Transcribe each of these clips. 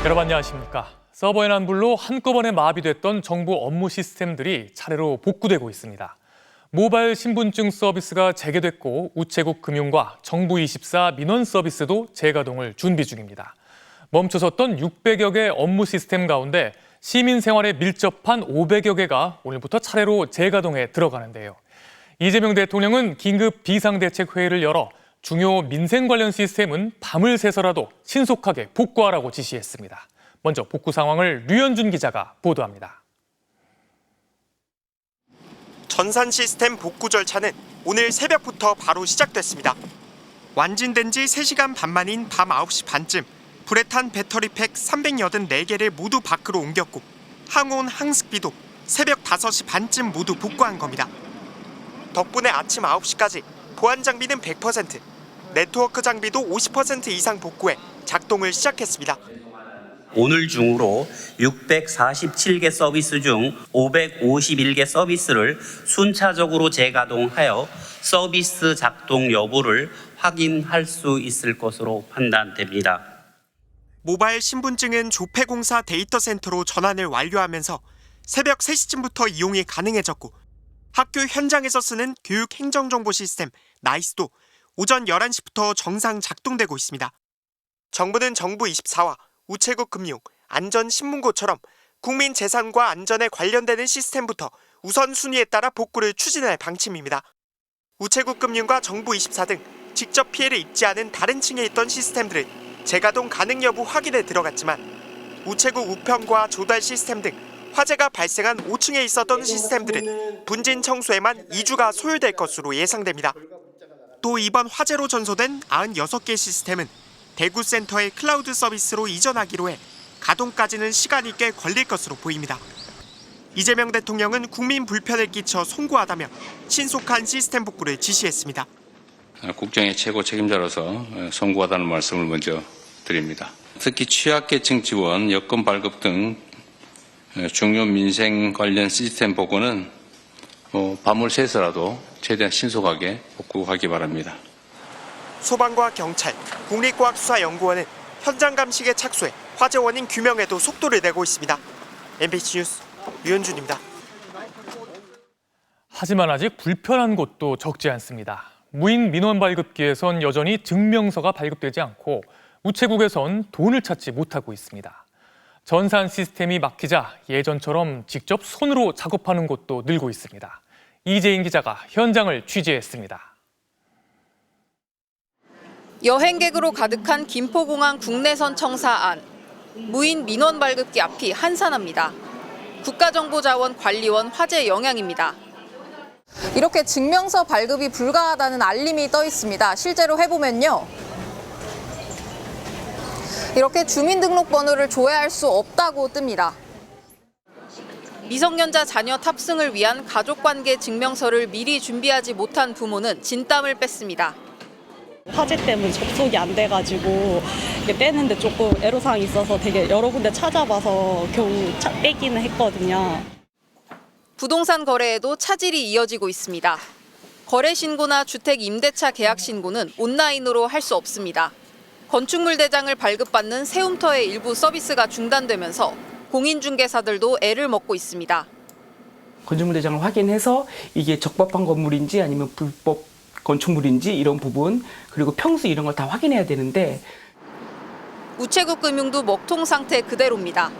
여러분 안녕하십니까. 서버의 난불로 한꺼번에 마비됐던 정부 업무 시스템들이 차례로 복구되고 있습니다. 모바일 신분증 서비스가 재개됐고 우체국 금융과 정부24 민원 서비스도 재가동을 준비 중입니다. 멈춰섰던 600여 개 업무 시스템 가운데 시민 생활에 밀접한 500여 개가 오늘부터 차례로 재가동에 들어가는데요. 이재명 대통령은 긴급 비상대책회의를 열어 중요 민생 관련 시스템은 밤을 새서라도 신속하게 복구하라고 지시했습니다. 먼저 복구 상황을 류현준 기자가 보도합니다. 전산 시스템 복구 절차는 오늘 새벽부터 바로 시작됐습니다. 완진된 지 3시간 반 만인 밤 9시 반쯤 불에 탄 배터리팩 384개를 모두 밖으로 옮겼고 항온, 항습기도 새벽 5시 반쯤 모두 복구한 겁니다. 덕분에 아침 9시까지 보안 장비는 100%, 네트워크 장비도 50% 이상 복구해 작동을 시작했습니다. 오늘 중으로 647개 서비스 중 551개 서비스를 순차적으로 재가동하여 서비스 작동 여부를 확인할 수 있을 것으로 판단됩니다. 모바일 신분증은 조폐공사 데이터 센터로 전환을 완료하면서 새벽 3시쯤부터 이용이 가능해졌고 학교 현장에서 쓰는 교육행정정보 시스템 나이스도 오전 11시부터 정상 작동되고 있습니다. 정부는 정부24와 우체국 금융, 안전신문고처럼 국민 재산과 안전에 관련되는 시스템부터 우선순위에 따라 복구를 추진할 방침입니다. 우체국 금융과 정부24 등 직접 피해를 입지 않은 다른 층에 있던 시스템들은 재가동 가능 여부 확인에 들어갔지만 우체국 우편과 조달 시스템 등 화재가 발생한 5층에 있었던 시스템들은 분진 청소에만 2주가 소요될 것으로 예상됩니다. 또 이번 화재로 전소된 96개 시스템은 대구 센터의 클라우드 서비스로 이전하기로 해 가동까지는 시간이 꽤 걸릴 것으로 보입니다. 이재명 대통령은 국민 불편을 끼쳐 송구하다며 신속한 시스템 복구를 지시했습니다. 국정의 최고 책임자로서 송구하다는 말씀을 먼저 드립니다. 특히 취약계층 지원, 여건 발급 등 중요 민생 관련 시스템 복구는 밤을 새서라도 최대한 신속하게 복구하기 바랍니다. 소방과 경찰, 국립과학수사연구원은 현장 감식에 착수해 화재 원인 규명에도 속도를 내고 있습니다. MBC 뉴스 류현준입니다. 하지만 아직 불편한 곳도 적지 않습니다. 무인 민원 발급기에선 여전히 증명서가 발급되지 않고 우체국에선 돈을 찾지 못하고 있습니다. 전산 시스템이 막히자 예전처럼 직접 손으로 작업하는 곳도 늘고 있습니다. 이재인 기자가 현장을 취재했습니다. 여행객으로 가득한 김포공항 국내선 청사 안. 무인 민원 발급기 앞이 한산합니다. 국가정보자원관리원 화재 영향입니다. 이렇게 증명서 발급이 불가하다는 알림이 떠 있습니다. 실제로 해보면요. 이렇게 주민등록번호를 조회할 수 없다고 뜹니다. 미성년자 자녀 탑승을 위한 가족관계 증명서를 미리 준비하지 못한 부모는 진땀을 뺐습니다. 화재 때문에 접속이 안 돼가지고 빼는데 조금 애로사항이 있어서 되게 여러 군데 찾아봐서 겨우 빼기는 했거든요. 부동산 거래에도 차질이 이어지고 있습니다. 거래 신고나 주택 임대차 계약 신고는 온라인으로 할 수 없습니다. 건축물 대장을 발급받는 세움터의 일부 서비스가 중단되면서 공인중개사들도 애를 먹고 있습니다. 건축물 대장을 확인해서 이게 적법한 건물인지 아니면 불법 건축물인지 이런 부분, 그리고 평수 이런 걸 다 확인해야 되는데 우체국 금융도 먹통 상태 그대로입니다.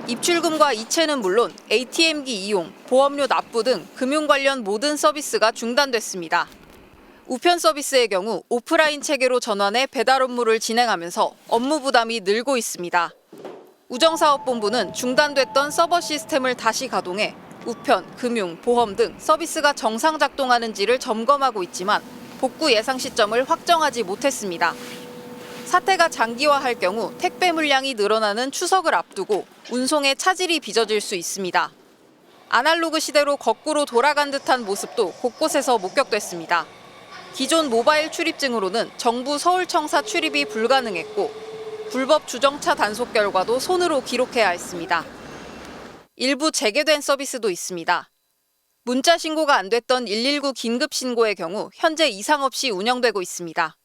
입출금과 이체는 물론 ATM기 이용, 보험료 납부 등 금융 관련 모든 서비스가 중단됐습니다. 우편 서비스의 경우 오프라인 체계로 전환해 배달 업무를 진행하면서 업무 부담이 늘고 있습니다. 우정사업본부는 중단됐던 서버 시스템을 다시 가동해 우편, 금융, 보험 등 서비스가 정상 작동하는지를 점검하고 있지만 복구 예상 시점을 확정하지 못했습니다. 사태가 장기화할 경우 택배 물량이 늘어나는 추석을 앞두고 운송에 차질이 빚어질 수 있습니다. 아날로그 시대로 거꾸로 돌아간 듯한 모습도 곳곳에서 목격됐습니다. 기존 모바일 출입증으로는 정부 서울청사 출입이 불가능했고 불법 주정차 단속 결과도 손으로 기록해야 했습니다. 일부 재개된 서비스도 있습니다. 문자 신고가 안 됐던 119 긴급 신고의 경우 현재 이상 없이 운영되고 있습니다.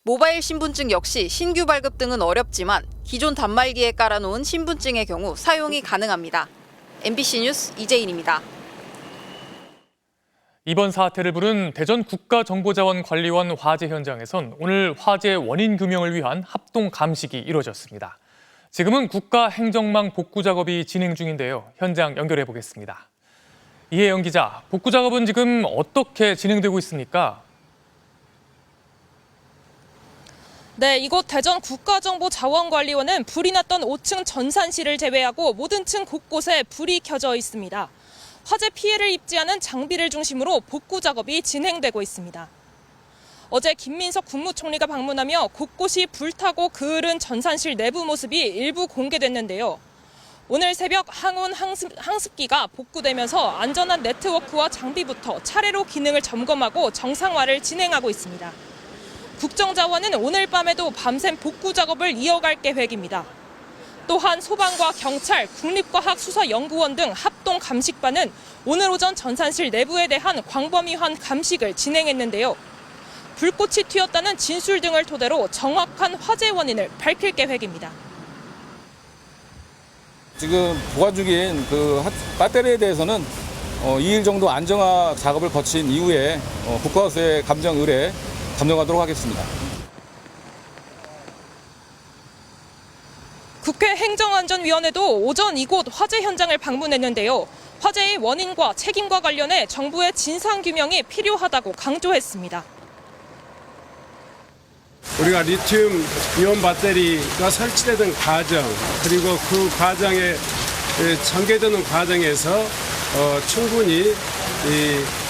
모바일 신분증 역시 신규 발급 등은 어렵지만 기존 단말기에 깔아놓은 신분증의 경우 사용이 가능합니다. MBC 뉴스 이재인입니다. 이번 사태를 부른 대전 국가정보자원관리원 화재 현장에선 오늘 화재 원인 규명을 위한 합동 감식이 이루어졌습니다. 지금은 국가행정망 복구 작업이 진행 중인데요. 현장 연결해 보겠습니다. 이혜영 기자, 복구 작업은 지금 어떻게 진행되고 있습니까? 네, 이곳 대전 국가정보자원관리원은 불이 났던 5층 전산실을 제외하고 모든 층 곳곳에 불이 켜져 있습니다. 화재 피해를 입지 않은 장비를 중심으로 복구 작업이 진행되고 있습니다. 어제 김민석 국무총리가 방문하며 곳곳이 불타고 그을은 전산실 내부 모습이 일부 공개됐는데요. 오늘 새벽 항온 항습기가 복구되면서 안전한 네트워크와 장비부터 차례로 기능을 점검하고 정상화를 진행하고 있습니다. 국정자원은 오늘 밤에도 밤샘 복구 작업을 이어갈 계획입니다. 또한 소방과 경찰, 국립과학수사연구원 등 합동 감식반은 오늘 오전 전산실 내부에 대한 광범위한 감식을 진행했는데요. 불꽃이 튀었다는 진술 등을 토대로 정확한 화재 원인을 밝힐 계획입니다. 지금 보관 중인 그 배터리에 대해서는 2일 정도 안정화 작업을 거친 이후에 국가수의 감정 의뢰 감정하도록 하겠습니다. 국회 행정안전위원회도 오전 이곳 화재 현장을 방문했는데요. 화재의 원인과 책임과 관련해 정부의 진상규명이 필요하다고 강조했습니다. 우리가 리튬 이온 배터리가 설치되던 과정, 그리고 그 과정에 전개되는 과정에서 충분히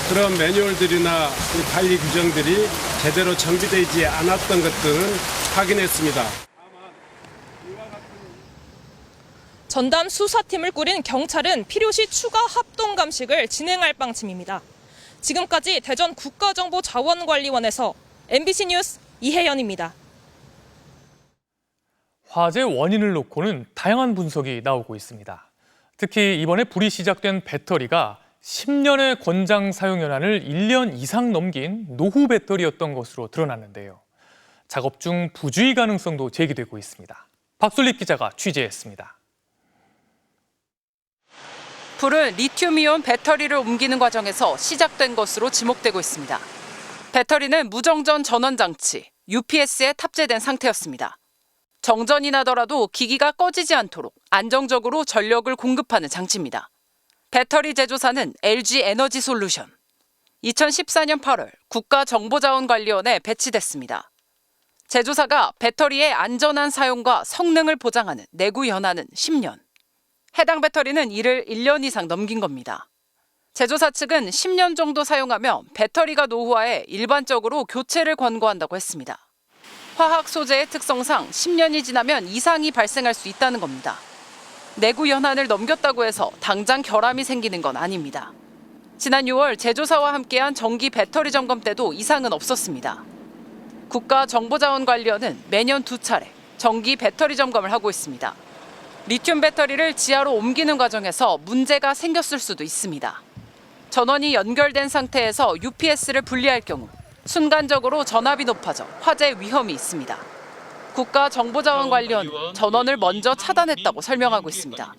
그런 매뉴얼들이나 관리 규정들이 제대로 정비되지 않았던 것들은 확인했습니다. 전담 수사팀을 꾸린 경찰은 필요시 추가 합동 감식을 진행할 방침입니다. 지금까지 대전 국가정보자원관리원에서 MBC 뉴스 이혜연입니다. 화재 원인을 놓고는 다양한 분석이 나오고 있습니다. 특히 이번에 불이 시작된 배터리가 10년의 권장 사용 연한을 1년 이상 넘긴 노후 배터리였던 것으로 드러났는데요. 작업 중 부주의 가능성도 제기되고 있습니다. 박솔립 기자가 취재했습니다. 불은 리튬이온 배터리를 옮기는 과정에서 시작된 것으로 지목되고 있습니다. 배터리는 무정전 전원 장치, UPS에 탑재된 상태였습니다. 정전이 나더라도 기기가 꺼지지 않도록 안정적으로 전력을 공급하는 장치입니다. 배터리 제조사는 LG 에너지 솔루션. 2014년 8월 국가정보자원관리원에 배치됐습니다. 제조사가 배터리의 안전한 사용과 성능을 보장하는 내구 연한은 10년. 해당 배터리는 이를 1년 이상 넘긴 겁니다. 제조사 측은 10년 정도 사용하면 배터리가 노후화해 일반적으로 교체를 권고한다고 했습니다. 화학 소재의 특성상 10년이 지나면 이상이 발생할 수 있다는 겁니다. 내구 연한을 넘겼다고 해서 당장 결함이 생기는 건 아닙니다. 지난 6월 제조사와 함께한 정기 배터리 점검 때도 이상은 없었습니다. 국가정보자원관리원은 매년 2차례 정기 배터리 점검을 하고 있습니다. 리튬 배터리를 지하로 옮기는 과정에서 문제가 생겼을 수도 있습니다. 전원이 연결된 상태에서 UPS를 분리할 경우 순간적으로 전압이 높아져 화재 위험이 있습니다. 국가정보자원관리원은 전원을 먼저 차단했다고 설명하고 있습니다.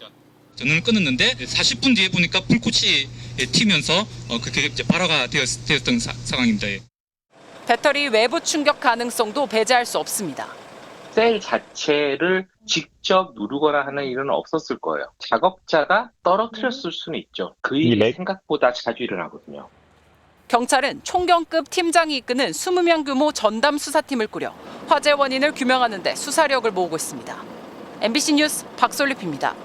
전원을 끊었는데 40분 뒤에 보니까 불꽃이 튀면서 그렇게 이제 발화가 되었던 상황입니다. 배터리 외부 충격 가능성도 배제할 수 없습니다. 셀 자체를 직접 누르거나 하는 일은 없었을 거예요. 작업자가 떨어뜨렸을 수는 있죠. 그 일이 생각보다 자주 일어나거든요. 경찰은 총경급 팀장이 이끄는 20명 규모 전담 수사팀을 꾸려 화재 원인을 규명하는 데 수사력을 모으고 있습니다. MBC 뉴스 박솔립입니다.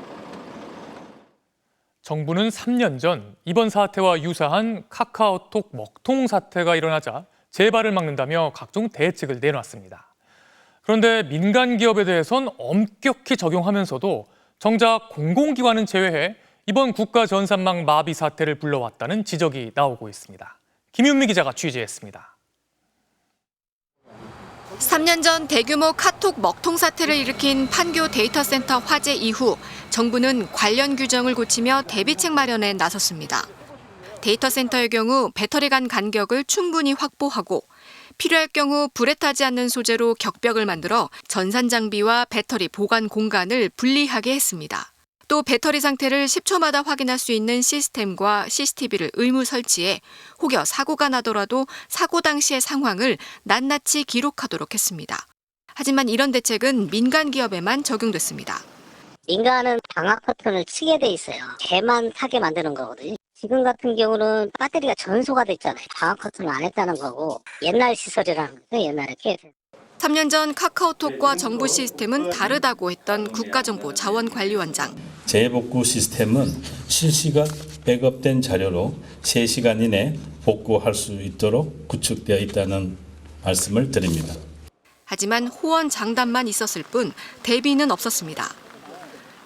정부는 3년 전 이번 사태와 유사한 카카오톡 먹통 사태가 일어나자 재발을 막는다며 각종 대책을 내놨습니다. 그런데 민간 기업에 대해선 엄격히 적용하면서도 정작 공공기관은 제외해 이번 국가전산망 마비 사태를 불러왔다는 지적이 나오고 있습니다. 김윤미 기자가 취재했습니다. 3년 전 대규모 카톡 먹통 사태를 일으킨 판교 데이터센터 화재 이후 정부는 관련 규정을 고치며 대비책 마련에 나섰습니다. 데이터 센터의 경우 배터리 간 간격을 충분히 확보하고 필요할 경우 불에 타지 않는 소재로 격벽을 만들어 전산 장비와 배터리 보관 공간을 분리하게 했습니다. 또 배터리 상태를 10초마다 확인할 수 있는 시스템과 CCTV를 의무 설치해 혹여 사고가 나더라도 사고 당시의 상황을 낱낱이 기록하도록 했습니다. 하지만 이런 대책은 민간 기업에만 적용됐습니다. 민간은 방화 커튼을 치게 돼 있어요. 걔만 타게 만드는 거거든요. 지금 같은 경우는 배터리가 전소가 됐잖아요. 방화 커튼을 안 했다는 거고 옛날 시설이라는 거죠. 옛날에 꽤. 3년 전 카카오톡과 정부 시스템은 다르다고 했던 국가정보자원관리원장. 재복구 시스템은 실시간 백업된 자료로 3시간 이내 복구할 수 있도록 구축되어 있다는 말씀을 드립니다. 하지만 호언장담만 있었을 뿐 대비는 없었습니다.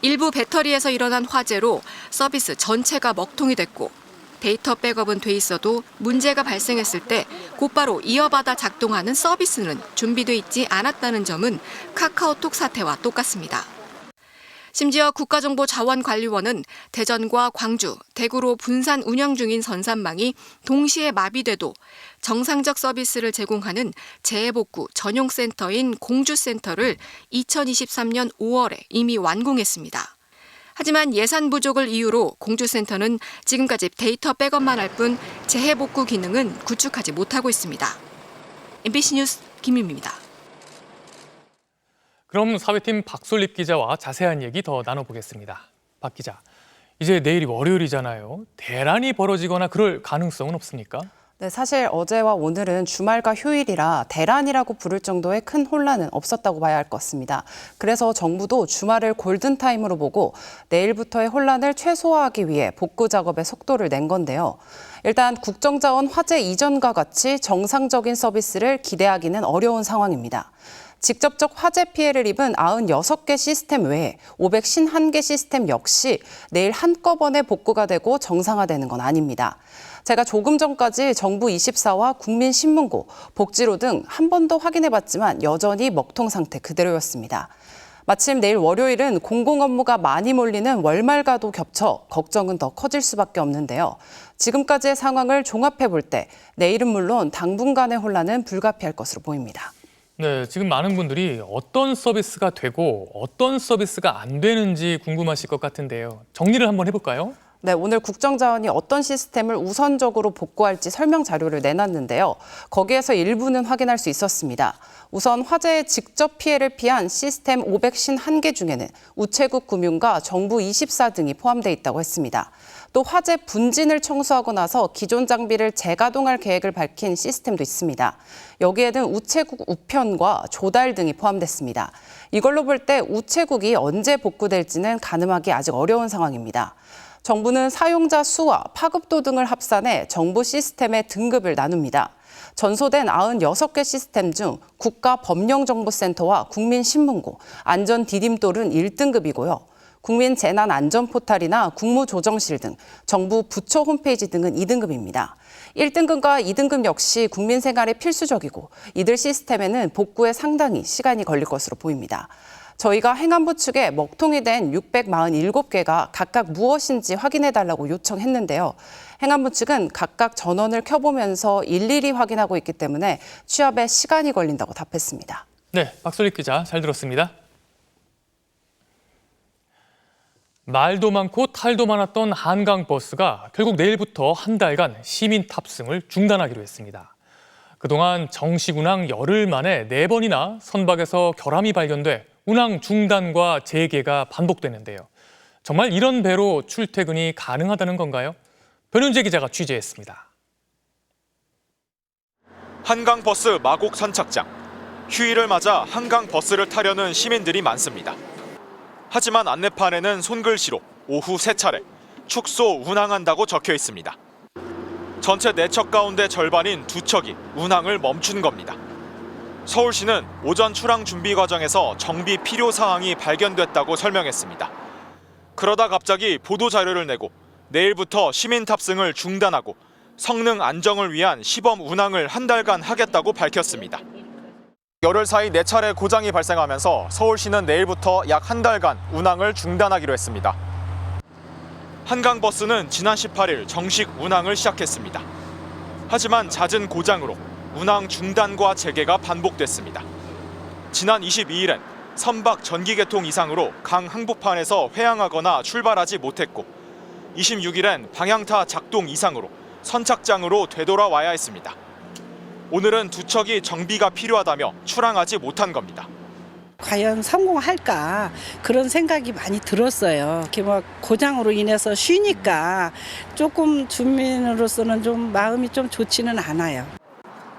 일부 배터리에서 일어난 화재로 서비스 전체가 먹통이 됐고 데이터 백업은 돼 있어도 문제가 발생했을 때 곧바로 이어받아 작동하는 서비스는 준비돼 있지 않았다는 점은 카카오톡 사태와 똑같습니다. 심지어 국가정보자원관리원은 대전과 광주, 대구로 분산 운영 중인 선산망이 동시에 마비돼도 정상적 서비스를 제공하는 재해복구 전용센터인 공주센터를 2023년 5월에 이미 완공했습니다. 하지만 예산 부족을 이유로 공주센터는 지금까지 데이터 백업만 할 뿐 재해복구 기능은 구축하지 못하고 있습니다. MBC 뉴스 김유미입니다. 그럼 사회팀 박솔립 기자와 자세한 얘기 더 나눠보겠습니다. 박 기자, 이제 내일이 월요일이잖아요. 대란이 벌어지거나 그럴 가능성은 없습니까? 네, 사실 어제와 오늘은 주말과 휴일이라 대란이라고 부를 정도의 큰 혼란은 없었다고 봐야 할 것 같습니다. 그래서 정부도 주말을 골든타임으로 보고 내일부터의 혼란을 최소화하기 위해 복구 작업에 속도를 낸 건데요. 일단 국정자원 화재 이전과 같이 정상적인 서비스를 기대하기는 어려운 상황입니다. 직접적 화재 피해를 입은 96개 시스템 외에 551개 시스템 역시 내일 한꺼번에 복구가 되고 정상화되는 건 아닙니다. 제가 조금 전까지 정부24와 국민신문고, 복지로 등 한 번 더 확인해봤지만 여전히 먹통 상태 그대로였습니다. 마침 내일 월요일은 공공업무가 많이 몰리는 월말과도 겹쳐 걱정은 더 커질 수밖에 없는데요. 지금까지의 상황을 종합해볼 때 내일은 물론 당분간의 혼란은 불가피할 것으로 보입니다. 네, 지금 많은 분들이 어떤 서비스가 되고 어떤 서비스가 안 되는지 궁금하실 것 같은데요. 정리를 한번 해볼까요? 네, 오늘 국정자원이 어떤 시스템을 우선적으로 복구할지 설명 자료를 내놨는데요. 거기에서 일부는 확인할 수 있었습니다. 우선 화재의 직접 피해를 피한 시스템 551개 중에는 우체국 금융과 정부24 등이 포함되어 있다고 했습니다. 또 화재 분진을 청소하고 나서 기존 장비를 재가동할 계획을 밝힌 시스템도 있습니다. 여기에는 우체국 우편과 조달 등이 포함됐습니다. 이걸로 볼 때 우체국이 언제 복구될지는 가늠하기 아직 어려운 상황입니다. 정부는 사용자 수와 파급도 등을 합산해 정부 시스템의 등급을 나눕니다. 전소된 96개 시스템 중 국가법령정보센터와 국민신문고, 안전디딤돌은 1등급이고요. 국민재난안전포탈이나 국무조정실 등 정부 부처 홈페이지 등은 2등급입니다. 1등급과 2등급 역시 국민생활에 필수적이고 이들 시스템에는 복구에 상당히 시간이 걸릴 것으로 보입니다. 저희가 행안부 측에 먹통이 된 647개가 각각 무엇인지 확인해달라고 요청했는데요. 행안부 측은 각각 전원을 켜보면서 일일이 확인하고 있기 때문에 취합에 시간이 걸린다고 답했습니다. 네, 박솔립 기자 잘 들었습니다. 말도 많고 탈도 많았던 한강버스가 결국 내일부터 한 달간 시민 탑승을 중단하기로 했습니다. 그동안 정식 운항 열흘 만에 4번이나 선박에서 결함이 발견돼 운항 중단과 재개가 반복되는데요. 정말 이런 배로 출퇴근이 가능하다는 건가요? 변윤재 기자가 취재했습니다. 한강버스 마곡 선착장. 휴일을 맞아 한강버스를 타려는 시민들이 많습니다. 하지만 안내판에는 손글씨로 오후 3차례 축소 운항한다고 적혀 있습니다. 전체 4척 가운데 절반인 2척이 운항을 멈춘 겁니다. 서울시는 오전 출항 준비 과정에서 정비 필요 사항이 발견됐다고 설명했습니다. 그러다 갑자기 보도 자료를 내고 내일부터 시민 탑승을 중단하고 성능 안정을 위한 시범 운항을 한 달간 하겠다고 밝혔습니다. 열흘 사이 4차례 고장이 발생하면서 서울시는 내일부터 약 한 달간 운항을 중단하기로 했습니다. 한강버스는 지난 18일 정식 운항을 시작했습니다. 하지만 잦은 고장으로 운항 중단과 재개가 반복됐습니다. 지난 22일엔 선박 전기 개통 이상으로 강 항복판에서 회항하거나 출발하지 못했고 26일엔 방향타 작동 이상으로 선착장으로 되돌아와야 했습니다. 오늘은 두 척이 정비가 필요하다며 출항하지 못한 겁니다. 과연 성공할까 그런 생각이 많이 들었어요. 이렇게 막 고장으로 인해서 쉬니까 조금 주민으로서는 좀 마음이 좀 좋지는 않아요.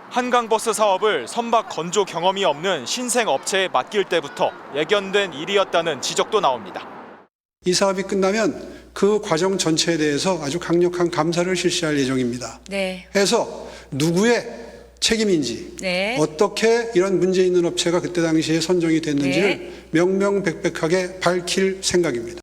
한강버스 사업을 선박 건조 경험이 없는 신생 업체에 맡길 때부터 예견된 일이었다는 지적도 나옵니다. 이 사업이 끝나면 그 과정 전체에 대해서 아주 강력한 감사를 실시할 예정입니다. 네. 해서 누구의 책임인지 네. 어떻게 이런 문제 있는 업체가 그때 당시에 선정이 됐는지를 명명백백하게 밝힐 생각입니다.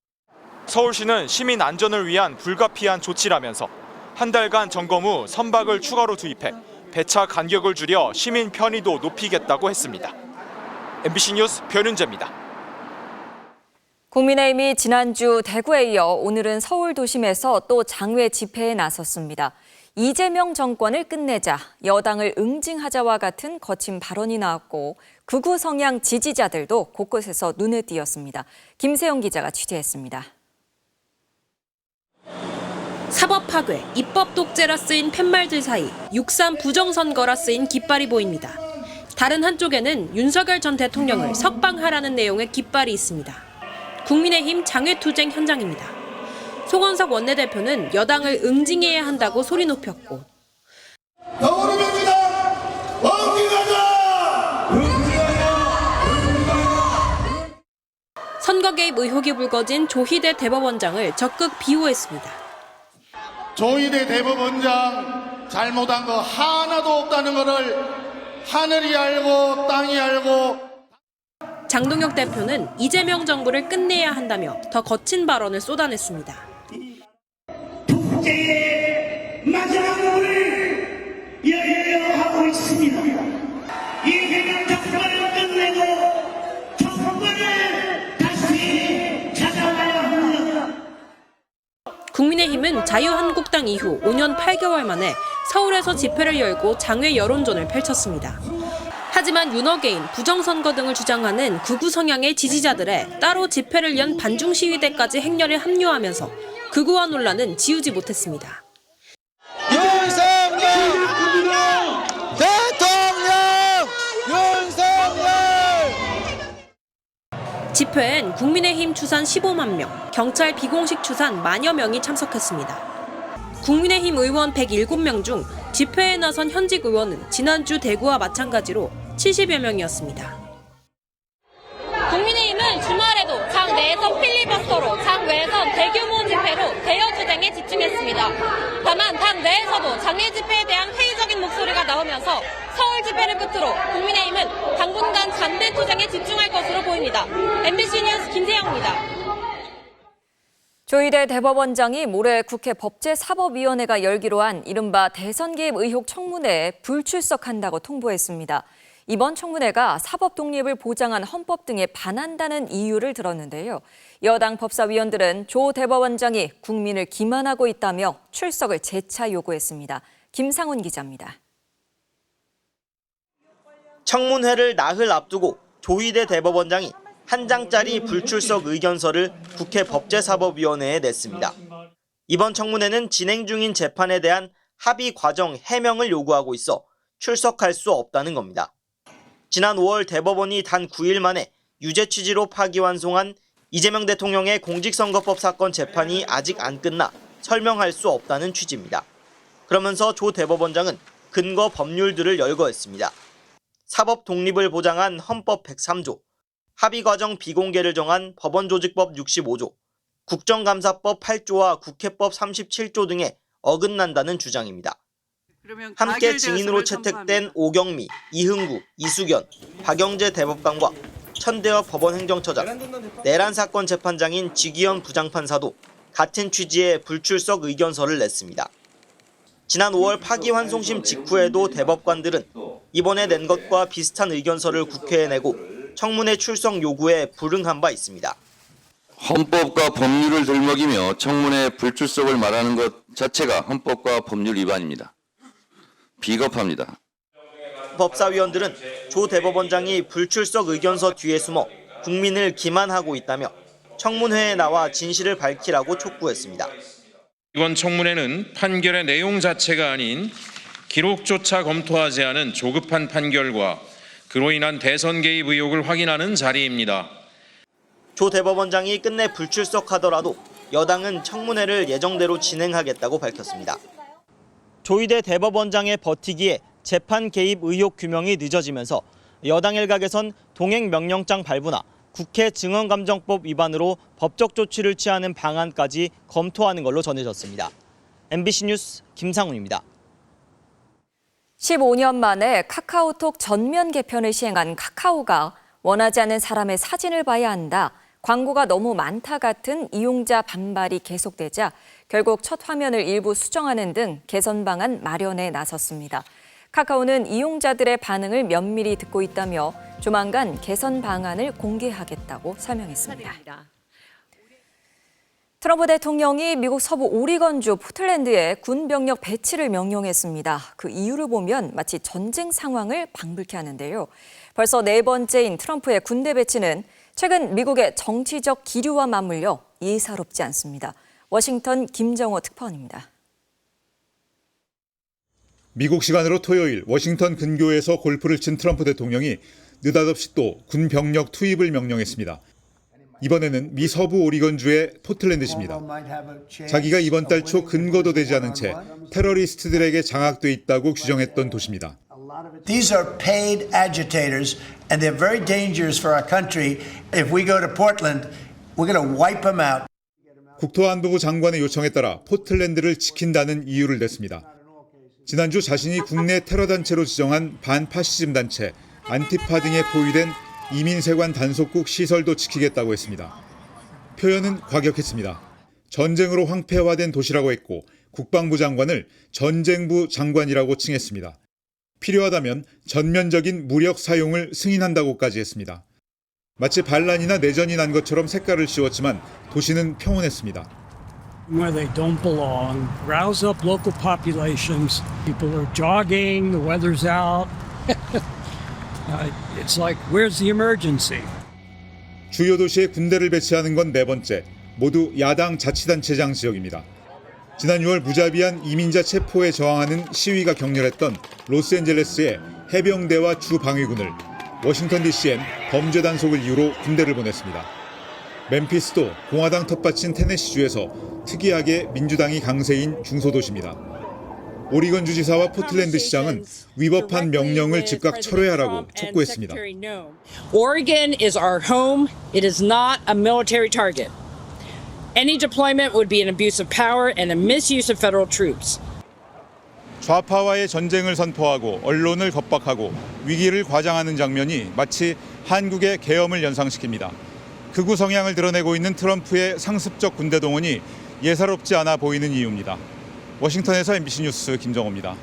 서울시는 시민 안전을 위한 불가피한 조치라면서 한 달간 점검 후 선박을 추가로 투입해 배차 간격을 줄여 시민 편의도 높이겠다고 했습니다. MBC 뉴스 변윤재입니다. 국민의힘이 지난주 대구에 이어 오늘은 서울 도심에서 또 장외 집회에 나섰습니다. 이재명 정권을 끝내자, 여당을 응징하자와 같은 거친 발언이 나왔고 극우 성향 지지자들도 곳곳에서 눈에 띄었습니다. 김세영 기자가 취재했습니다. 사법 파괴, 입법 독재라 쓰인 팻말들 사이 6.3 부정선거라 쓰인 깃발이 보입니다. 다른 한쪽에는 윤석열 전 대통령을 석방하라는 내용의 깃발이 있습니다. 국민의힘 장외투쟁 현장입니다. 송원석 원내대표는 여당을 응징해야 한다고 소리 높였고 선거 개입 의혹이 불거진 조희대 대법원장을 적극 비호했습니다. 조희대 대법원장 잘못한 거 하나도 없다는 것을 하늘이 알고 땅이 알고. 장동혁 대표는 이재명 정부를 끝내야 한다며 더 거친 발언을 쏟아냈습니다. 독재의 마지막 문을 열려 하고 있습니다. 이재명 정권을 끝내고 정권을 다시 찾아가야 합니다. 국민의힘은 자유한국당 이후 5년 8개월 만에 서울에서 집회를 열고 장외 여론전을 펼쳤습니다. 하지만 윤어게인, 부정선거 등을 주장하는 극우 성향의 지지자들의 따로 집회를 연 반중시위대까지 행렬에 합류하면서 극우화 논란은 지우지 못했습니다. 윤석열 대통령! 윤석열! 집회엔 국민의힘 추산 15만 명, 경찰 비공식 추산 만여 명이 참석했습니다. 국민의힘 의원 107명 중 집회에 나선 현직 의원은 지난주 대구와 마찬가지로 70여 명이었습니다. 국민의힘은 주말에도 당 내에서 필리버스터로, 당 외에선 대규모 집회로 대여투쟁에 집중했습니다. 다만 당 내에서도 장외 집회에 대한 회의적인 목소리가 나오면서 서울 집회를 끝으로 국민의힘은 당분간 잠대 투쟁에 집중할 것으로 보입니다. MBC 뉴스 김세영입니다. 조희대 대법원장이 모레 국회 법제사법위원회가 열기로 한 이른바 대선 개입 의혹 청문회에 불출석한다고 통보했습니다. 이번 청문회가 사법 독립을 보장한 헌법 등에 반한다는 이유를 들었는데요. 여당 법사위원들은 조 대법원장이 국민을 기만하고 있다며 출석을 재차 요구했습니다. 김상훈 기자입니다. 청문회를 나흘 앞두고 조희대 대법원장이 한 장짜리 불출석 의견서를 국회 법제사법위원회에 냈습니다. 이번 청문회는 진행 중인 재판에 대한 합의 과정 해명을 요구하고 있어 출석할 수 없다는 겁니다. 지난 5월 대법원이 단 9일 만에 유죄 취지로 파기환송한 이재명 대통령의 공직선거법 사건 재판이 아직 안 끝나 설명할 수 없다는 취지입니다. 그러면서 조 대법원장은 근거 법률들을 열거했습니다. 사법 독립을 보장한 헌법 103조, 합의과정 비공개를 정한 법원조직법 65조, 국정감사법 8조와 국회법 37조 등에 어긋난다는 주장입니다. 함께 증인으로 채택된 오경미, 이흥구, 이수견, 박영재 대법관과 천대엽 법원행정처장, 내란 사건 재판장인 지기현 부장판사도 같은 취지의 불출석 의견서를 냈습니다. 지난 5월 파기환송심 직후에도 대법관들은 이번에 낸 것과 비슷한 의견서를 국회에 내고 청문회 출석 요구에 불응한 바 있습니다. 헌법과 법률을 들먹이며 청문회 불출석을 말하는 것 자체가 헌법과 법률 위반입니다. 비겁합니다. 법사위원들은 조 대법원장이 불출석 의견서 뒤에 숨어 국민을 기만하고 있다며 청문회에 나와 진실을 밝히라고 촉구했습니다. 이번 청문회는 판결의 내용 자체가 아닌 기록조차 검토하지 않은 조급한 판결과 그로 인한 대선 개입 의혹을 확인하는 자리입니다. 조 대법원장이 끝내 불출석하더라도 여당은 청문회를 예정대로 진행하겠다고 밝혔습니다. 조희대 대법원장의 버티기에 재판 개입 의혹 규명이 늦어지면서 여당 일각에선 동행명령장 발부나 국회 증언감정법 위반으로 법적 조치를 취하는 방안까지 검토하는 걸로 전해졌습니다. MBC 뉴스 김상훈입니다. 15년 만에 카카오톡 전면 개편을 시행한 카카오가 원하지 않는 사람의 사진을 봐야 한다, 광고가 너무 많다 같은 이용자 반발이 계속되자 결국 첫 화면을 일부 수정하는 등 개선 방안 마련에 나섰습니다. 카카오는 이용자들의 반응을 면밀히 듣고 있다며 조만간 개선 방안을 공개하겠다고 설명했습니다. 트럼프 대통령이 미국 서부 오리건주 포틀랜드에 군 병력 배치를 명령했습니다. 그 이유를 보면 마치 전쟁 상황을 방불케 하는데요. 벌써 네 번째인 트럼프의 군대 배치는 최근 미국의 정치적 기류와 맞물려 예사롭지 않습니다. 워싱턴 김정호 특파원입니다. 미국 시간으로 토요일 워싱턴 근교에서 골프를 친 트럼프 대통령이 느닷없이 또 군 병력 투입을 명령했습니다. 이번에는 미 서부 오리건주의 포틀랜드시입니다. 자기가 이번 달 초 근거도 되지 않은 채 테러리스트들에게 장악돼 있다고 규정했던 도시입니다. These are paid agitators and they're very dangerous for our country. If we go to Portland, we're going to wipe them out. 국토안보부 장관의 요청에 따라 포틀랜드를 지킨다는 이유를 냈습니다. 지난주 자신이 국내 테러단체로 지정한 반파시즘 단체 안티파 등에 포위된 이민세관 단속국 시설도 지키겠다고 했습니다. 표현은 과격했습니다. 전쟁으로 황폐화된 도시라고 했고 국방부 장관을 전쟁부 장관이라고 칭했습니다. 필요하다면 전면적인 무력 사용을 승인한다고까지 했습니다. 마치 반란이나 내전이 난 것처럼 색깔을 씌웠지만 도시는 평온했습니다. Where they don't belong, rouse up local populations. People are jogging, the weather's out. It's like, where's the emergency? 주요 도시에 군대를 배치하는 건 네 번째, 모두 야당 자치단체장 지역입니다. 지난 6월 무자비한 이민자 체포에 저항하는 시위가 격렬했던 로스앤젤레스의 해병대와 주방위군을, 워싱턴 DC엔 범죄 단속을 이유로 군대를 보냈습니다. 멤피스도 공화당 텃밭인 테네시주에서 특이하게 민주당이 강세인 중소도시입니다. 오리건주 지사와 포틀랜드 시장은 위법한 명령을 즉각 철회하라고 촉구했습니다. Oregon is our home. It is not a military target. Any deployment would be an abuse of power and a misuse of federal troops. 좌파와의 전쟁을 선포하고 언론을 겁박하고 위기를 과장하는 장면이 마치 한국의 계엄을 연상시킵니다. 극우 성향을 드러내고 있는 트럼프의 상습적 군대 동원이 예사롭지 않아 보이는 이유입니다. 워싱턴에서 MBC 뉴스 김정호입니다.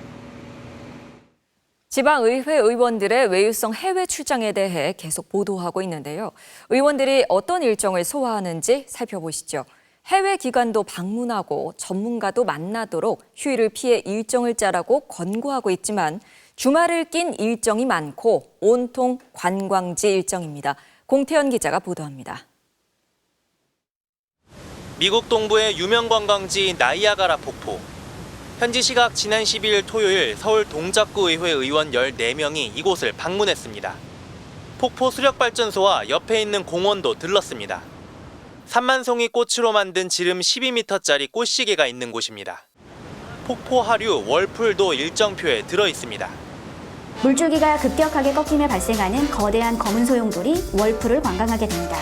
지방의회 의원들의 외유성 해외 출장에 대해 계속 보도하고 있는데요. 의원들이 어떤 일정을 소화하는지 살펴보시죠. 해외 기관도 방문하고 전문가도 만나도록 휴일을 피해 일정을 짜라고 권고하고 있지만 주말을 낀 일정이 많고 온통 관광지 일정입니다. 공태현 기자가 보도합니다. 미국 동부의 유명 관광지 나이아가라 폭포. 현지 시각 지난 12일 토요일 서울 동작구 의회 의원 14명이 이곳을 방문했습니다. 폭포 수력발전소와 옆에 있는 공원도 들렀습니다. 3만 송이 꽃으로 만든 지름 12m짜리 꽃시계가 있는 곳입니다. 폭포 하류 월풀도 일정표에 들어 있습니다. 물줄기가 급격하게 꺾이며 발생하는 거대한 검은 소용돌이 월풀을 관광하게 됩니다.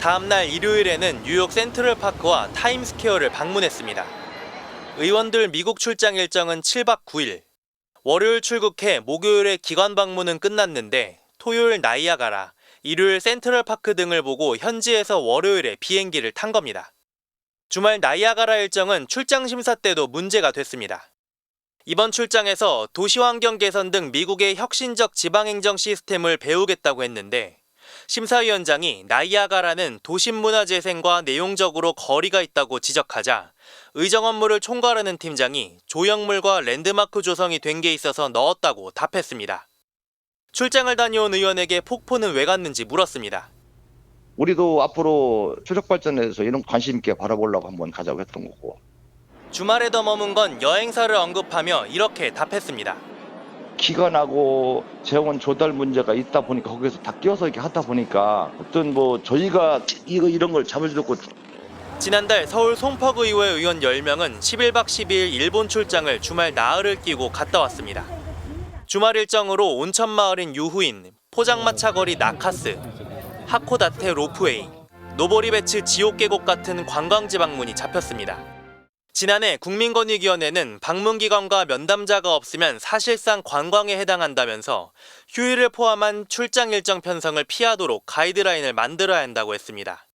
다음 날 일요일에는 뉴욕 센트럴파크와 타임스퀘어를 방문했습니다. 의원들 미국 출장 일정은 7박 9일. 월요일 출국해 목요일에 기관 방문은 끝났는데 토요일 나이아가라, 일요일 센트럴파크 등을 보고 현지에서 월요일에 비행기를 탄 겁니다. 주말 나이아가라 일정은 출장 심사 때도 문제가 됐습니다. 이번 출장에서 도시환경 개선 등 미국의 혁신적 지방행정 시스템을 배우겠다고 했는데 심사위원장이 나이아가라는 도심문화재생과 내용적으로 거리가 있다고 지적하자 의정 업무를 총괄하는 팀장이 조형물과 랜드마크 조성이 된 게 있어서 넣었다고 답했습니다. 출장을 다녀온 의원에게 폭포는 왜 갔는지 물었습니다. 우리도 앞으로 추적 발전에서 이런 관심 있게 바라보려고 한번 가자고 했던 거고. 주말에 더 머문 건 여행사를 언급하며 이렇게 답했습니다. 기간하고 재원 조달 문제가 있다 보니까 거기서 다 끼워서 이렇게 하다 보니까 어떤 저희가 이런 걸 잡을 수 없고. 지난달 서울 송파구의회 의원 10명은 11박 12일 일본 출장을 주말 나흘을 끼고 갔다 왔습니다. 주말 일정으로 온천마을인 유후인, 포장마차 거리 나카스, 하코다테 로프웨이, 노보리베츠 지옥계곡 같은 관광지 방문이 잡혔습니다. 지난해 국민권익위원회는 방문기관과 면담자가 없으면 사실상 관광에 해당한다면서 휴일을 포함한 출장 일정 편성을 피하도록 가이드라인을 만들어야 한다고 했습니다.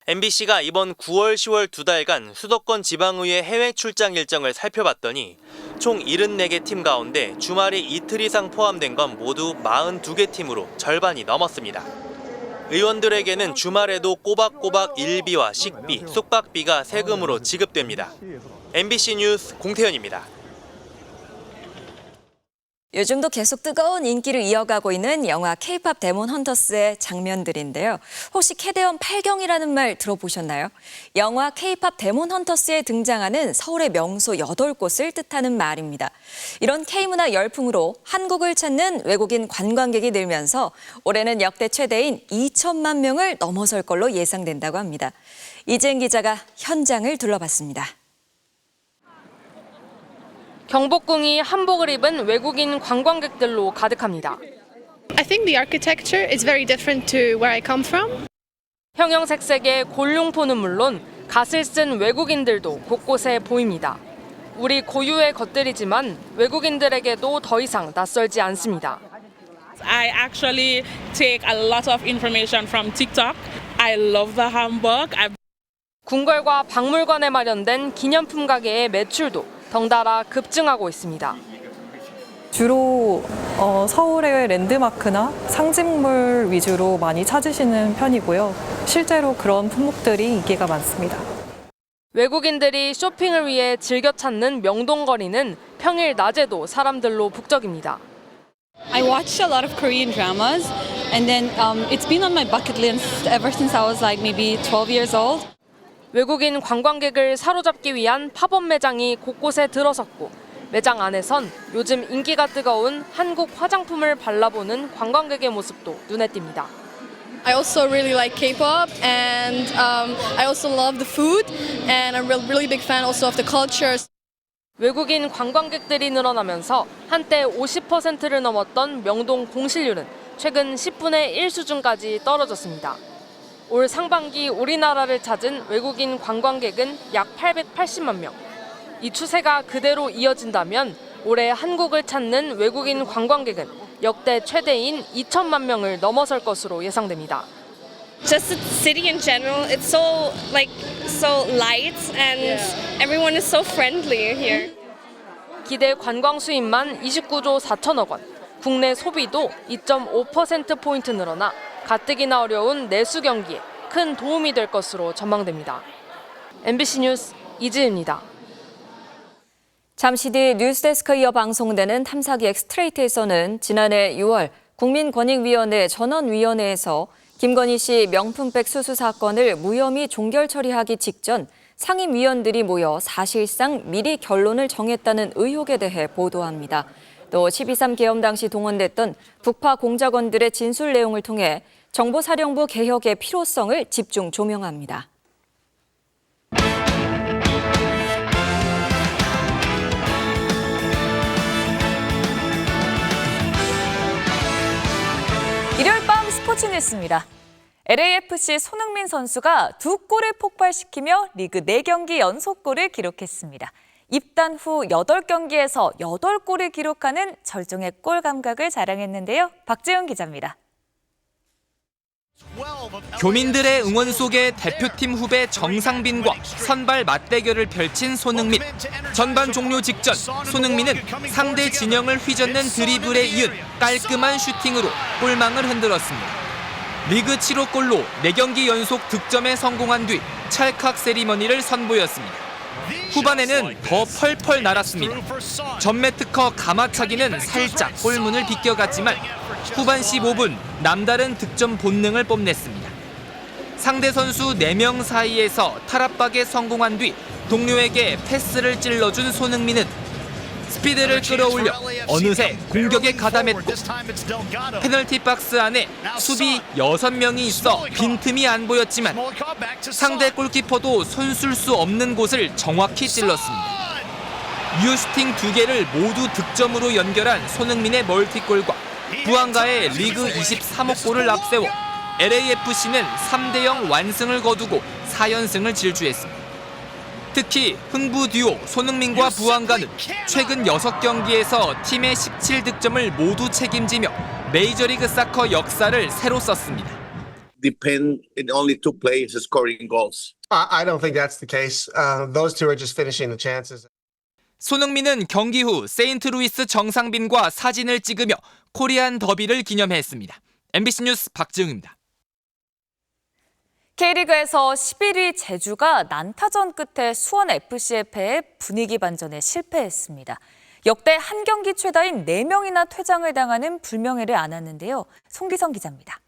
MBC가 이번 9월, 10월 2달간 수도권 지방의회 해외 출장 일정을 살펴봤더니 총 74개 팀 가운데 주말이 이틀 이상 포함된 건 모두 42개 팀으로 절반이 넘었습니다. 의원들에게는 주말에도 꼬박꼬박 일비와 식비, 숙박비가 세금으로 지급됩니다. MBC 뉴스 공태현입니다. 요즘도 계속 뜨거운 인기를 이어가고 있는 영화 K-팝 데몬 헌터스의 장면들인데요. 혹시 캐대언 8경이라는 말 들어보셨나요? 영화 K-팝 데몬 헌터스에 등장하는 서울의 명소 8곳을 뜻하는 말입니다. 이런 K-문화 열풍으로 한국을 찾는 외국인 관광객이 늘면서 올해는 역대 최대인 2천만 명을 넘어설 걸로 예상된다고 합니다. 이재은 기자가 현장을 둘러봤습니다. 경복궁이 한복을 입은 외국인 관광객들로 가득합니다. I think the architecture is very different to where I come from. 형형색색의 골룡포는 물론 갓을 쓴 외국인들도 곳곳에 보입니다. 우리 고유의 것들이지만 외국인들에게도 더 이상 낯설지 않습니다. I actually take a lot of information from TikTok. I love the hanbok. 궁궐과 박물관에 마련된 기념품 가게의 매출도 덩달아 급증하고 있습니다. 주로 서울의 랜드마크나 상징물 위주로 많이 찾으시는 편이고요. 실제로 그런 품목들이 인기가 많습니다. 외국인들이 쇼핑을 위해 즐겨 찾는 명동거리는 평일 낮에도 사람들로 북적입니다. I watched a lot of Korean dramas and then it's been on my bucket list ever since I was like maybe 12 years old. 외국인 관광객을 사로잡기 위한 팝업 매장이 곳곳에 들어섰고 매장 안에선 요즘 인기가 뜨거운 한국 화장품을 발라보는 관광객의 모습도 눈에 띕니다. I also really like K-pop and I also love the food and I'm a really big fan also of the culture. 외국인 관광객들이 늘어나면서 한때 50%를 넘었던 명동 공실률은 최근 10분의 1 수준까지 떨어졌습니다. 올 상반기 우리나라를 찾은 외국인 관광객은 약 880만 명. 이 추세가 그대로 이어진다면 올해 한국을 찾는 외국인 관광객은 역대 최대인 2천만 명을 넘어설 것으로 예상됩니다. Just the city in general, it's so light and everyone is so friendly here. 기대 관광 수입만 29조 4천억 원, 국내 소비도 2.5%포인트 늘어나 가뜩이나 어려운 내수 경기에 큰 도움이 될 것으로 전망됩니다. MBC 뉴스 이지은입니다. 잠시 뒤 뉴스데스크 이어 방송되는 탐사기획 스트레이트에서는 지난해 6월 국민권익위원회 전원위원회에서 김건희 씨 명품백 수수 사건을 무혐의 종결 처리하기 직전 상임위원들이 모여 사실상 미리 결론을 정했다는 의혹에 대해 보도합니다. 또 12.3 계엄 당시 동원됐던 북파 공작원들의 진술 내용을 통해 정보사령부 개혁의 필요성을 집중 조명합니다. 일요일 밤 스포츠 뉴스입니다. LAFC 손흥민 선수가 2골을 폭발시키며 리그 4경기 연속골을 기록했습니다. 입단 후 8경기에서 8골을 기록하는 절정의 골 감각을 자랑했는데요. 박재훈 기자입니다. 교민들의 응원 속에 대표팀 후배 정상빈과 선발 맞대결을 펼친 손흥민. 전반 종료 직전 손흥민은 상대 진영을 휘젓는 드리블에 이은 깔끔한 슈팅으로 골망을 흔들었습니다. 리그 7호 골로 4경기 연속 득점에 성공한 뒤 찰칵 세리머니를 선보였습니다. 후반에는 더 펄펄 날았습니다. 전매 특허 가마차기는 살짝 골문을 비껴갔지만 후반 15분 남다른 득점 본능을 뽐냈습니다. 상대 선수 4명 사이에서 탈압박에 성공한 뒤 동료에게 패스를 찔러준 손흥민은 스피드를 끌어올려 어느새 공격에 가담했고 페널티 박스 안에 수비 6명이 있어 빈틈이 안 보였지만 상대 골키퍼도 손쓸 수 없는 곳을 정확히 찔렀습니다. 유슈팅 2개를 모두 득점으로 연결한 손흥민의 멀티골과 부안가의 리그 23호 골을 앞세워 LAFC는 3대0 완승을 거두고 4연승을 질주했습니다. 특히 흥부 듀오 손흥민과 부안가는 최근 6경기에서 팀의 17득점을 모두 책임지며 메이저리그 사커 역사를 새로 썼습니다. Depend it only two players scoring goals. I don't think that's the case. Those two are just finishing the chances. 손흥민은 경기 후 세인트루이스 정상빈과 사진을 찍으며 코리안 더비를 기념했습니다. MBC 뉴스 박지웅입니다. K리그에서 11위 제주가 난타전 끝에 수원FC에 패해 분위기 반전에 실패했습니다. 역대 한 경기 최다인 4명이나 퇴장을 당하는 불명예를 안았는데요. 송기성 기자입니다.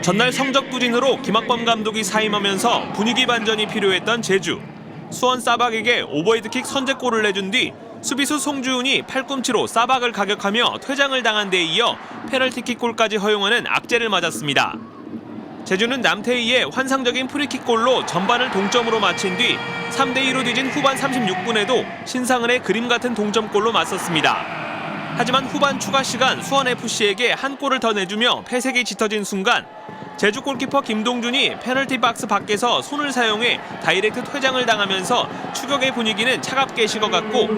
전날 성적 부진으로 김학범 감독이 사임하면서 분위기 반전이 필요했던 제주. 수원 사박에게 오버헤드킥 선제골을 내준 뒤 수비수 송주훈이 팔꿈치로 사박을 가격하며 퇴장을 당한 데 이어 페널티킥 골까지 허용하는 악재를 맞았습니다. 제주는 남태희의 환상적인 프리킥골로 전반을 동점으로 마친 뒤 3대2로 뒤진 후반 36분에도 신상은의 그림 같은 동점골로 맞섰습니다. 하지만 후반 추가 시간 수원FC에게 한 골을 더 내주며 패색이 짙어진 순간 제주 골키퍼 김동준이 페널티 박스 밖에서 손을 사용해 다이렉트 퇴장을 당하면서 추격의 분위기는 차갑게 식어갔고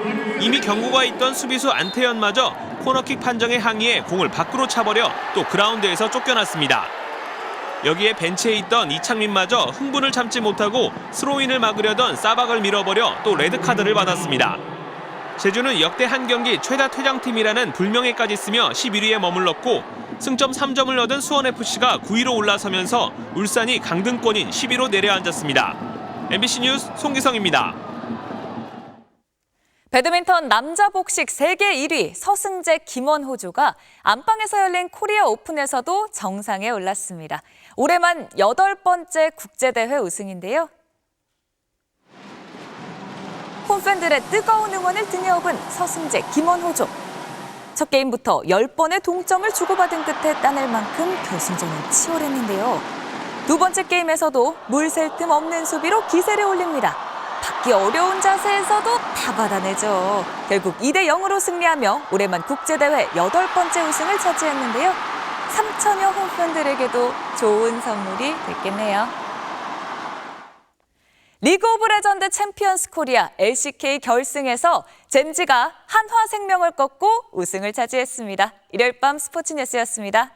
이미 경고가 있던 수비수 안태현마저 코너킥 판정에 항의해 공을 밖으로 차버려 또 그라운드에서 쫓겨났습니다. 여기에 벤치에 있던 이창민마저 흥분을 참지 못하고 스로인을 막으려던 사박을 밀어버려 또 레드카드를 받았습니다. 제주는 역대 한 경기 최다 퇴장팀이라는 불명예까지 쓰며 11위에 머물렀고 승점 3점을 얻은 수원FC가 9위로 올라서면서 울산이 강등권인 10위로 내려앉았습니다. MBC 뉴스 송기성입니다. 배드민턴 남자 복식 세계 1위 서승재 김원호조가 안방에서 열린 코리아 오픈에서도 정상에 올랐습니다. 올해만 8번째 국제대회 우승인데요. 홈팬들의 뜨거운 응원을 등에 업은 서승재 김원호조. 첫 게임부터 10번의 동점을 주고받은 끝에 따낼 만큼 결승전은 치열했는데요. 두 번째 게임에서도 물샐 틈 없는 수비로 기세를 올립니다. 받기 어려운 자세에서도 다 받아내죠. 결국 2대0으로 승리하며 올해만 국제대회 8번째 우승을 차지했는데요. 3천여 홈팬들에게도 좋은 선물이 됐겠네요. 리그 오브 레전드 챔피언스 코리아 LCK 결승에서 젠지가 한화생명을 꺾고 우승을 차지했습니다. 일요일 밤 스포츠 뉴스였습니다.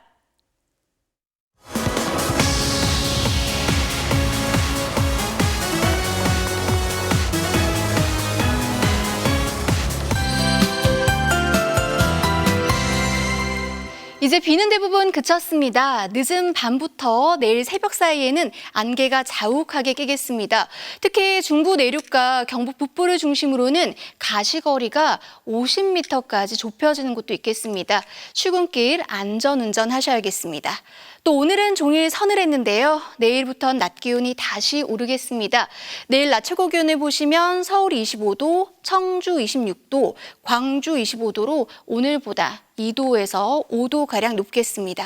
이제 비는 대부분 그쳤습니다. 늦은 밤부터 내일 새벽 사이에는 안개가 자욱하게 끼겠습니다. 특히 중부 내륙과 경북 북부를 중심으로는 가시거리가 50m까지 좁혀지는 곳도 있겠습니다. 출근길 안전운전 하셔야겠습니다. 또 오늘은 종일 서늘했는데요. 내일부터 낮 기온이 다시 오르겠습니다. 내일 낮 최고 기온을 보시면 서울 25도, 청주 26도, 광주 25도로 오늘보다 2도에서 5도가량 높겠습니다.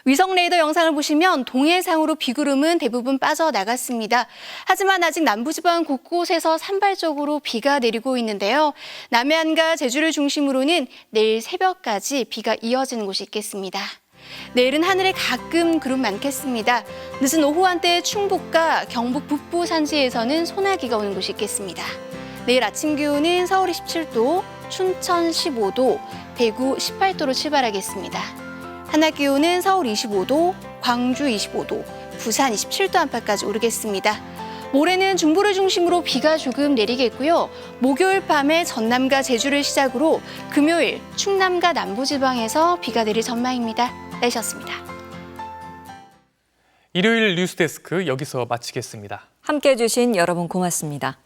위성 레이더 영상을 보시면 동해상으로 비구름은 대부분 빠져나갔습니다. 하지만 아직 남부지방 곳곳에서 산발적으로 비가 내리고 있는데요. 남해안과 제주를 중심으로는 내일 새벽까지 비가 이어지는 곳이 있겠습니다. 내일은 하늘에 가끔 구름 많겠습니다. 늦은 오후 한때 충북과 경북 북부 산지에서는 소나기가 오는 곳이 있겠습니다. 내일 아침 기온은 서울 17도, 춘천 15도, 대구 18도로 출발하겠습니다. 한낮 기온은 서울 25도, 광주 25도, 부산 27도 안팎까지 오르겠습니다. 모레는 중부를 중심으로 비가 조금 내리겠고요. 목요일 밤에 전남과 제주를 시작으로 금요일 충남과 남부지방에서 비가 내릴 전망입니다. 내셨습니다. 일요일 뉴스데스크 여기서 마치겠습니다. 함께해 주신 여러분 고맙습니다.